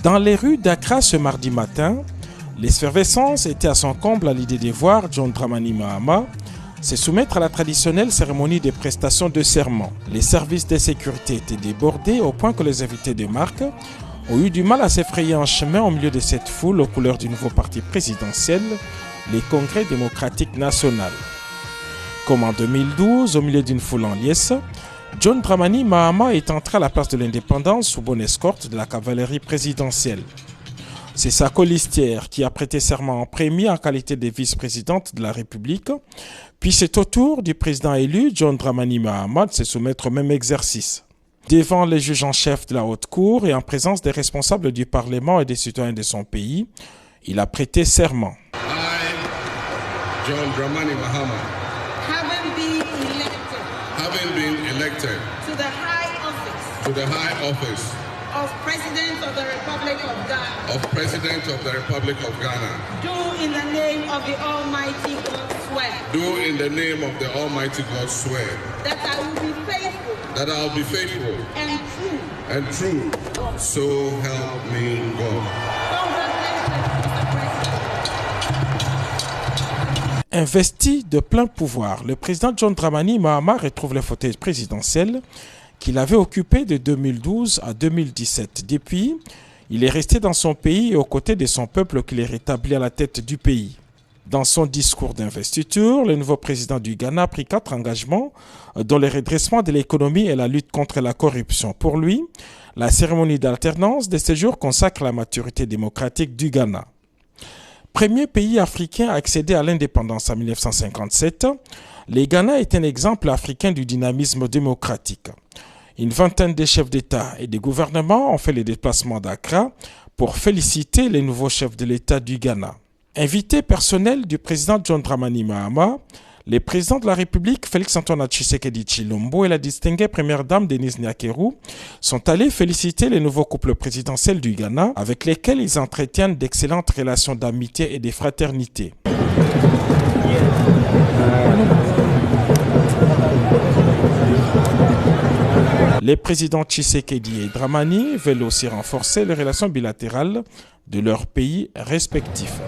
Dans les rues d'Accra ce mardi matin, l'effervescence était à son comble à l'idée de voir John Dramani Mahama se soumettre à la traditionnelle cérémonie des prestations de serment. Les services de sécurité étaient débordés au point que les invités de marque ont eu du mal à s'effrayer un chemin au milieu de cette foule aux couleurs du nouveau parti présidentiel, les Congrès démocratiques national. Comme en 2012, au milieu d'une foule en liesse, John Dramani Mahama est entré à la place de l'Indépendance sous bonne escorte de la cavalerie présidentielle. C'est sa colistière qui a prêté serment en premier en qualité de vice-présidente de la République, puis c'est au tour du président élu, John Dramani Mahama, de se soumettre au même exercice. Devant les juges en chef de la Haute Cour et en présence des responsables du Parlement et des citoyens de son pays, il a prêté serment. I, John Dramani Mahama, having been elected to the high office of President of the Republic of Ghana, do in the name of the Almighty God swear, that I will be faithful and true, so help me God. Investi de plein pouvoir, le président John Dramani Mahama retrouve le fauteuil présidentiel qu'il avait occupé de 2012 à 2017. Depuis, il est resté dans son pays et aux côtés de son peuple qu'il est rétabli à la tête du pays. Dans son discours d'investiture, le nouveau président du Ghana a pris 4 engagements, dont le redressement de l'économie et la lutte contre la corruption. Pour lui, la cérémonie d'alternance de ce jour consacre la maturité démocratique du Ghana. Premier pays africain à accéder à l'indépendance en 1957, le Ghana est un exemple africain du dynamisme démocratique. Une vingtaine de chefs d'État et de gouvernements ont fait les déplacements d'Accra pour féliciter les nouveaux chefs de l'État du Ghana. Invité personnel du président John Dramani Mahama, les présidents de la République Félix-Antoine Tshisekedi Tshilombo et la distinguée première dame Denise Nyakeru sont allés féliciter les nouveaux couples présidentiels du Ghana avec lesquels ils entretiennent d'excellentes relations d'amitié et de fraternité. Les présidents Tshisekedi et Dramani veulent aussi renforcer les relations bilatérales de leurs pays respectifs.